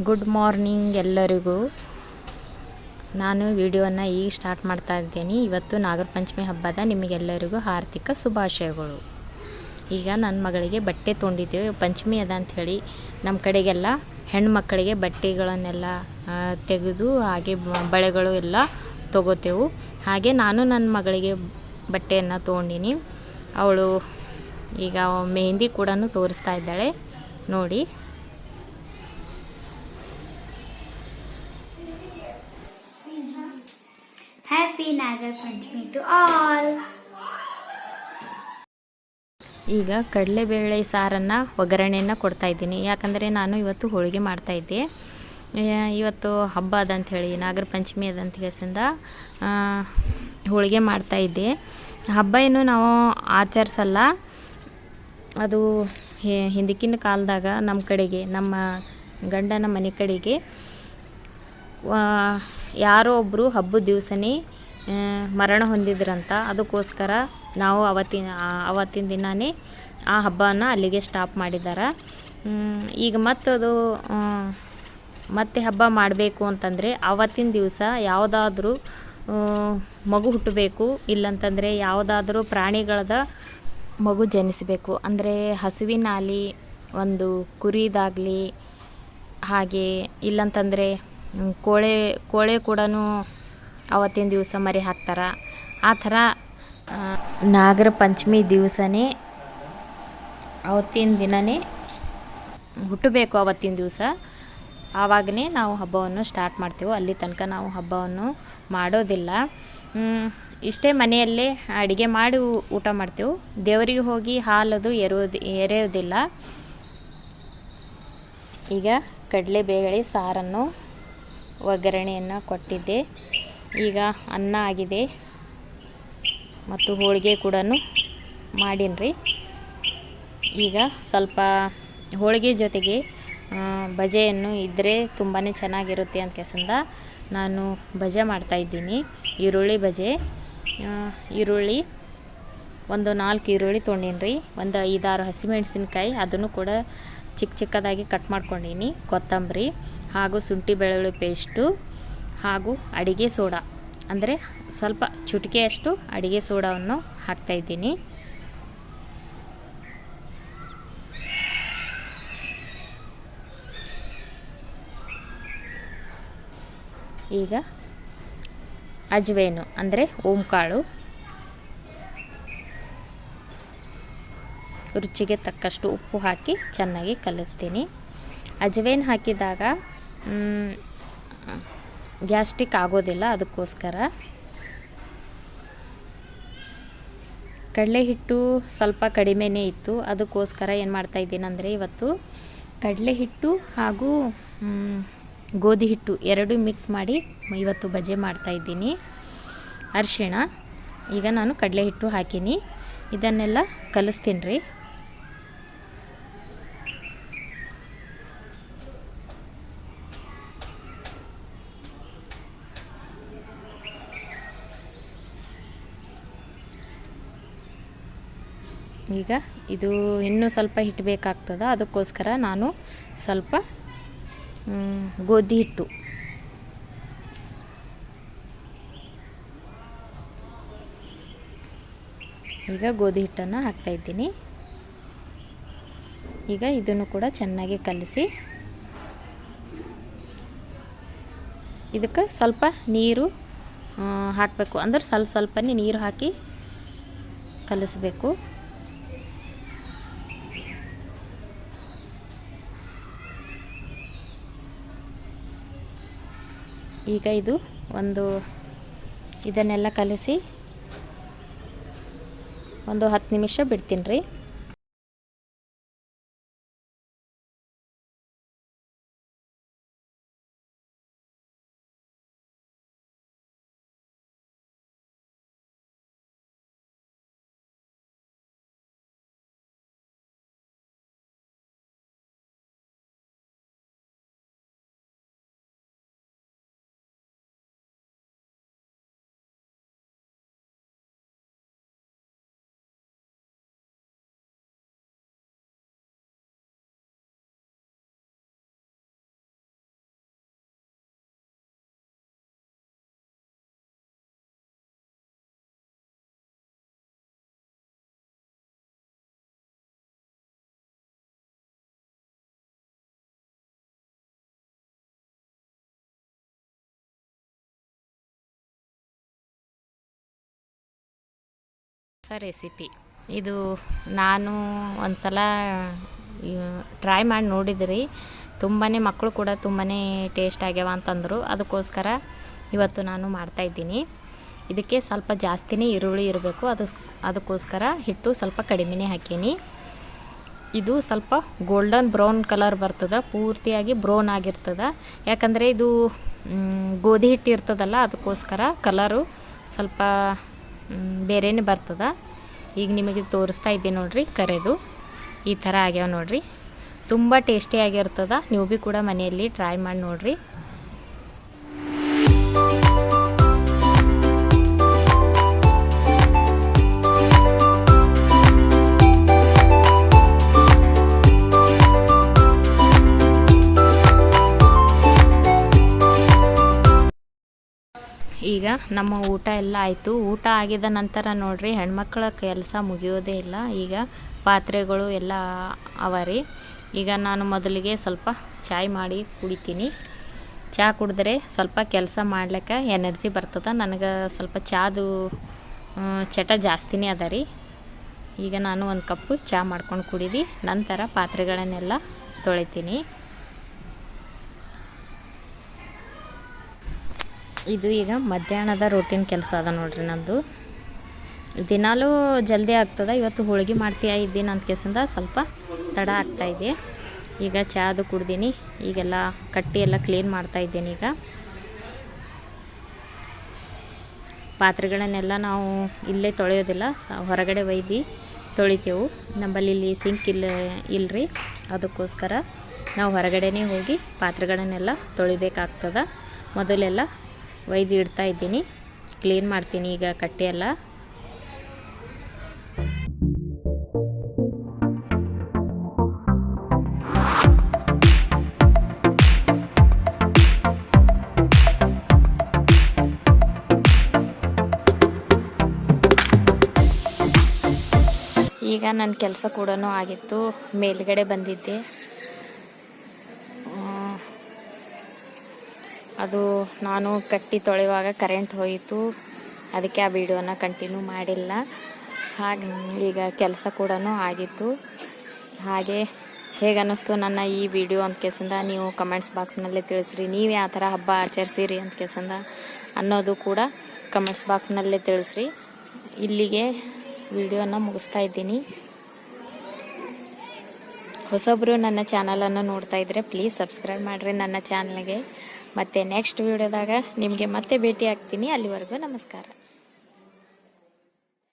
Good morning ಎಲ್ಲರಿಗೂ. ನಾನು ವಿಡಿಯೋನ ಈಗ ಸ್ಟಾರ್ಟ್ ಮಾಡ್ತಾ ಇದ್ದೀನಿ. ಇವತ್ತು ನಾಗರ ಪಂಚಮಿ ಹಬ್ಬದ ನಿಮಗೆಲ್ಲರಿಗೂ ಹಾರ್ದಿಕ ಶುಭಾಶಯಗಳು. ಈಗ ನನ್ನ ಮಗಳಿಗೆ ಬಟ್ಟೆ ತೊಗೊಂಡಿದ್ದೇವೆ, ಪಂಚಮಿ ಅದ ಅಂಥೇಳಿ ನಮ್ಮ ಕಡೆಗೆಲ್ಲ ಹೆಣ್ಮಕ್ಕಳಿಗೆ ಬಟ್ಟೆಗಳನ್ನೆಲ್ಲ ತೆಗೆದು ಹಾಗೆ ಬಳೆಗಳು ಎಲ್ಲ ತೊಗೋತೇವೆ. ಹಾಗೆ ನಾನು ನನ್ನ ಮಗಳಿಗೆ ಬಟ್ಟೆಯನ್ನು ತೊಗೊಂಡಿನಿ. ಅವಳು ಈಗ ಮೆಹಂದಿ ಕೂಡ ತೋರಿಸ್ತಾ ಇದ್ದಾಳೆ ನೋಡಿ. Happy Nagara Panchami to all. ಈಗ ಕಡಲೆಬೇಳೆ ಸಾರನ್ನು ಒಗ್ಗರಣೆಯನ್ನು ಕೊಡ್ತಾ ಇದ್ದೀನಿ. ಯಾಕಂದರೆ ನಾನು ಇವತ್ತು ಹೋಳಿಗೆ ಮಾಡ್ತಾಯಿದ್ದೆ. ಇವತ್ತು ಹಬ್ಬ ಅದಂಥೇಳಿ ನಾಗರ ಪಂಚಮಿ ಅದಂತ ಕೇಸಿಂದ ಹೋಳಿಗೆ ಮಾಡ್ತಾಯಿದ್ದೆ. ಹಬ್ಬ ಏನು ನಾವು ಆಚರಿಸಲ್ಲ. ಅದು ಹಿಂದಕ್ಕಿನ ಕಾಲದಾಗ ನಮ್ಮ ಕಡೆಗೆ, ನಮ್ಮ ಗಂಡನ ಮನೆ ಕಡೆಗೆ ಯಾರೋ ಒಬ್ಬರು ಹಬ್ಬದ ದಿವಸನೇ ಮರಣ ಹೊಂದಿದ್ರಂತ. ಅದಕ್ಕೋಸ್ಕರ ನಾವು ಅವತ್ತಿನ ದಿನವೇ ಆ ಹಬ್ಬನ ಅಲ್ಲಿಗೆ ಸ್ಟಾಪ್ ಮಾಡಿದ್ದಾರೆ. ಈಗ ಮತ್ತದು ಮತ್ತೆ ಹಬ್ಬ ಮಾಡಬೇಕು ಅಂತಂದರೆ ಆವತ್ತಿನ ದಿವಸ ಯಾವುದಾದ್ರೂ ಮಗು ಹುಟ್ಟಬೇಕು, ಇಲ್ಲಂತಂದರೆ ಯಾವುದಾದ್ರೂ ಪ್ರಾಣಿಗಳದ ಮಗು ಜನಿಸಬೇಕು. ಅಂದರೆ ಹಸುವಿನಾಗಲಿ, ಒಂದು ಕುರಿದಾಗಲಿ, ಹಾಗೆ ಇಲ್ಲಂತಂದರೆ ಕೋಳೆ ಕೂಡ ಅವತ್ತಿನ ದಿವಸ ಮರಿ ಹಾಕ್ತಾರೆ. ಆ ಥರ ನಾಗರ ಪಂಚಮಿ ದಿವಸನೇ ಅವತ್ತಿನ ದಿನವೇ ಹುಟ್ಟಬೇಕು. ಅವತ್ತಿನ ದಿವಸ ಆವಾಗಲೇ ನಾವು ಹಬ್ಬವನ್ನು ಸ್ಟಾರ್ಟ್ ಮಾಡ್ತೇವೆ. ಅಲ್ಲಿ ತನಕ ನಾವು ಹಬ್ಬವನ್ನು ಮಾಡೋದಿಲ್ಲ. ಇಷ್ಟೇ ಮನೆಯಲ್ಲೇ ಅಡುಗೆ ಮಾಡಿ ಊಟ ಮಾಡ್ತೇವೆ. ದೇವರಿಗೆ ಹೋಗಿ ಹಾಲದು ಎರೆಯೋದಿಲ್ಲ. ಈಗ ಕಡಲೆಬೇಳೆ ಸಾರನ್ನು ಒಗ್ಗರಣೆಯನ್ನು ಕೊಟ್ಟಿದ್ದೆ. ಈಗ ಅನ್ನ ಆಗಿದೆ ಮತ್ತು ಹೋಳಿಗೆ ಕೂಡ ಮಾಡೀನಿ. ಈಗ ಸ್ವಲ್ಪ ಹೋಳಿಗೆ ಜೊತೆಗೆ ಬಜೆಯನ್ನು ಇದ್ದರೆ ತುಂಬಾ ಚೆನ್ನಾಗಿರುತ್ತೆ ಅಂತ ಕೇಸಿಂದ ನಾನು ಬಜೆ ಮಾಡ್ತಾಯಿದ್ದೀನಿ. ಈರುಳ್ಳಿ ಬಜೆ. ಈರುಳ್ಳಿ ಒಂದು 4 ಈರುಳ್ಳಿ ತೊಗೊಂಡೀನಿ. ಒಂದು 5-6 ಹಸಿಮೆಣಸಿನ್ಕಾಯಿ ಅದನ್ನು ಕೂಡ ಚಿಕ್ಕದಾಗಿ ಕಟ್ ಮಾಡ್ಕೊಂಡೀನಿ. ಕೊತ್ತಂಬರಿ ಹಾಗೂ ಶುಂಠಿ ಬೆಳ್ಳುಳ್ಳಿ ಪೇಸ್ಟು ಹಾಗೂ ಅಡಿಗೆ ಸೋಡಾ, ಅಂದರೆ ಸ್ವಲ್ಪ ಚುಟಿಕೆಯಷ್ಟು ಅಡಿಗೆ ಸೋಡಾವನ್ನು ಹಾಕ್ತಾಯಿದ್ದೀನಿ. ಈಗ ಅಜ್ವೇನು ಅಂದರೆ ಓಂಕಾಳು, ರುಚಿಗೆ ತಕ್ಕಷ್ಟು ಉಪ್ಪು ಹಾಕಿ ಚೆನ್ನಾಗಿ ಕಲಿಸ್ತೀನಿ. ಅಜ್ವೇನು ಹಾಕಿದಾಗ ಗ್ಯಾಸ್ಟ್ರಿಕ್ ಆಗೋದಿಲ್ಲ. ಅದಕ್ಕೋಸ್ಕರ ಕಡಲೆ ಹಿಟ್ಟು ಸ್ವಲ್ಪ ಕಡಿಮೆನೇ ಇತ್ತು. ಅದಕ್ಕೋಸ್ಕರ ಏನು ಮಾಡ್ತಾಯಿದ್ದೀನಿ ಅಂದರೆ ಇವತ್ತು ಕಡಲೆ ಹಿಟ್ಟು ಹಾಗೂ ಗೋಧಿ ಹಿಟ್ಟು ಎರಡೂ ಮಿಕ್ಸ್ ಮಾಡಿ ಇವತ್ತು ಬಜೆ ಮಾಡ್ತಾಯಿದ್ದೀನಿ. ಅರಿಶಿಣ, ಈಗ ನಾನು ಕಡಲೆ ಹಿಟ್ಟು ಹಾಕೀನಿ. ಇದನ್ನೆಲ್ಲ ಕಲಿಸ್ತೀನಿ ರೀ. ಈಗ ಇದು ಇನ್ನೂ ಸ್ವಲ್ಪ ಹಿಟ್ಟು ಬೇಕಾಗ್ತದೆ. ಅದಕ್ಕೋಸ್ಕರ ನಾನು ಸ್ವಲ್ಪ ಗೋಧಿ ಹಿಟ್ಟು, ಈಗ ಗೋಧಿ ಹಿಟ್ಟನ್ನು ಹಾಕ್ತಾಯಿದ್ದೀನಿ. ಈಗ ಇದನ್ನು ಕೂಡ ಚೆನ್ನಾಗಿ ಕಲಸಿ ಇದಕ್ಕೆ ಸ್ವಲ್ಪ ನೀರು ಹಾಕಬೇಕು. ಅಂದ್ರೆ ಸ್ವಲ್ಪನೇ ನೀರು ಹಾಕಿ ಕಲಿಸ್ಬೇಕು. ಈಗ ಇದನ್ನೆಲ್ಲ ಕಲಿಸಿ ಒಂದು 10 ನಿಮಿಷ ಬಿಡ್ತೀನಿ ರೀ. ರೆಸಿಪಿ ಇದು ನಾನು ಒಂದು ಸಲ ಟ್ರೈ ಮಾಡಿ ನೋಡಿದ್ರಿ. ತುಂಬಾ ಮಕ್ಕಳು ಕೂಡ ತುಂಬಾ ಟೇಸ್ಟ್ ಆಗ್ಯಾವ ಅಂತಂದರು. ಅದಕ್ಕೋಸ್ಕರ ಇವತ್ತು ನಾನು ಮಾಡ್ತಾಯಿದ್ದೀನಿ. ಇದಕ್ಕೆ ಸ್ವಲ್ಪ ಜಾಸ್ತಿನೇ ಈರುಳ್ಳಿ ಇರಬೇಕು. ಅದಕ್ಕೋಸ್ಕರ ಹಿಟ್ಟು ಸ್ವಲ್ಪ ಕಡಿಮೆನೇ ಹಾಕೀನಿ. ಇದು ಸ್ವಲ್ಪ ಗೋಲ್ಡನ್ ಬ್ರೌನ್ ಕಲರ್ ಬರ್ತದೆ, ಪೂರ್ತಿಯಾಗಿ ಬ್ರೌನ್ ಆಗಿರ್ತದೆ. ಯಾಕಂದರೆ ಇದು ಗೋಧಿ ಹಿಟ್ಟು ಇರ್ತದಲ್ಲ, ಅದಕ್ಕೋಸ್ಕರ ಕಲರು ಸ್ವಲ್ಪ ಬೇರೆನೇ ಬರ್ತದೆ. ಈಗ ನಿಮಗೆ ತೋರಿಸ್ತಾ ಇದ್ದೀನಿ ನೋಡಿರಿ, ಕರೆದು ಈ ಥರ ಆಗ್ಯಾವ ನೋಡಿರಿ. ತುಂಬ ಟೇಸ್ಟಿಯಾಗಿರ್ತದೆ. ನೀವು ಭೀ ಕೂಡ ಮನೆಯಲ್ಲಿ ಟ್ರೈ ಮಾಡಿ ನೋಡಿರಿ. ಈಗ ನಮ್ಮ ಊಟ ಎಲ್ಲ ಆಯಿತು. ಊಟ ಆಗಿದ ನಂತರ ನೋಡಿರಿ, ಹೆಣ್ಮಕ್ಳ ಕೆಲಸ ಮುಗಿಯೋದೇ ಇಲ್ಲ. ಈಗ ಪಾತ್ರೆಗಳು ಎಲ್ಲ ಅವರಿ. ಈಗ ನಾನು ಮೊದಲಿಗೆ ಸ್ವಲ್ಪ ಚಾಯ್ ಮಾಡಿ ಕುಡಿತೀನಿ. ಚಹಾ ಕುಡಿದ್ರೆ ಸ್ವಲ್ಪ ಕೆಲಸ ಮಾಡ್ಲಿಕ್ಕೆ ಎನರ್ಜಿ ಬರ್ತದೆ. ನನಗೆ ಸ್ವಲ್ಪ ಚಾದು ಚಟ ಜಾಸ್ತಿನೇ ಅದ ರೀ. ಈಗ ನಾನು ಒಂದು ಕಪ್ಪು ಚಹಾ ಮಾಡ್ಕೊಂಡು ಕುಡಿದು ನಂತರ ಪಾತ್ರೆಗಳನ್ನೆಲ್ಲ ತೊಳಿತೀನಿ. ಇದು ಈಗ ಮಧ್ಯಾಹ್ನದ ರೂಟೀನ್ ಕೆಲಸ ಅದ ನೋಡ್ರಿ ನಂದು. ದಿನಾಲೂ ಜಲ್ದಿ ಆಗ್ತದೆ. ಇವತ್ತು ಹೋಳಿಗೆ ಮಾಡ್ತೀಯ ಇದ್ದೀನಿ ಅಂತ ಕೇಸಿಂದ ಸ್ವಲ್ಪ ತಡ ಆಗ್ತಾಯಿದೆ. ಈಗ ಚಾದು ಕುಡ್ದೀನಿ. ಈಗೆಲ್ಲ ಕಟ್ಟಿ ಎಲ್ಲ ಕ್ಲೀನ್ ಮಾಡ್ತಾಯಿದ್ದೀನಿ. ಈಗ ಪಾತ್ರೆಗಳನ್ನೆಲ್ಲ ನಾವು ಇಲ್ಲೇ ತೊಳೆಯೋದಿಲ್ಲ, ಹೊರಗಡೆ ಒಯ್ದು ತೊಳಿತೇವೆ. ನಮ್ಮಲ್ಲಿ ಇಲ್ಲಿ ಸಿಂಕ್ ಇಲ್ಲರಿ, ಅದಕ್ಕೋಸ್ಕರ ನಾವು ಹೊರಗಡೆನೇ ಹೋಗಿ ಪಾತ್ರೆಗಳನ್ನೆಲ್ಲ ತೊಳಿಬೇಕಾಗ್ತದೆ. ಮೊದಲೆಲ್ಲ ಒಯ್ದು ಇಡ್ತಾ ಇದ್ದೀನಿ, ಕ್ಲೀನ್ ಮಾಡ್ತೀನಿ ಈಗ ಕಟ್ಟೆ ಎಲ್ಲ. ಈಗ ನನ್ನ ಕೆಲಸ ಕೂಡ ಆಗಿತ್ತು. ಮೇಲ್ಗಡೆ ಬಂದಿದ್ದೆ. ಅದು ನಾನು ಕಟ್ಟಿ ತೊಳೆಯುವಾಗ ಕರೆಂಟ್ ಹೋಯಿತು. ಅದಕ್ಕೆ ಆ ವಿಡಿಯೋನ ಕಂಟಿನ್ಯೂ ಮಾಡಿಲ್ಲ. ಹಾಗೆ ಈಗ ಕೆಲಸ ಕೂಡ ಆಗಿತ್ತು. ಹಾಗೆ ಹೇಗೆ ಅನ್ನಿಸ್ತು ನನ್ನ ಈ ವಿಡಿಯೋ ಅಂತ ಕೇಸಿಂದ ನೀವು ಕಮೆಂಟ್ಸ್ ಬಾಕ್ಸ್ನಲ್ಲೇ ತಿಳಿಸ್ರಿ. ನೀವು ಯಾವ ಥರ ಹಬ್ಬ ಆಚರಿಸಿರಿ ಅಂತ ಕೇಸಿಂದ ಅನ್ನೋದು ಕೂಡ ಕಮೆಂಟ್ಸ್ ಬಾಕ್ಸ್ನಲ್ಲೇ ತಿಳಿಸ್ರಿ. ಇಲ್ಲಿಗೆ ವಿಡಿಯೋನ ಮುಗಿಸ್ತಾ ಇದ್ದೀನಿ. ಹೊಸೊಬ್ಬರು ನನ್ನ ಚಾನಲನ್ನು ನೋಡ್ತಾ ಇದ್ದರೆ ಪ್ಲೀಸ್ ಸಬ್ಸ್ಕ್ರೈಬ್ ಮಾಡಿರಿ ನನ್ನ ಚಾನಲ್ಗೆ. ಮತ್ತು ನೆಕ್ಸ್ಟ್ ವಿಡಿಯೋದಾಗ ನಿಮಗೆ ಮತ್ತೆ ಭೇಟಿ ಆಗ್ತೀನಿ. ಅಲ್ಲಿವರೆಗೂ ನಮಸ್ಕಾರ.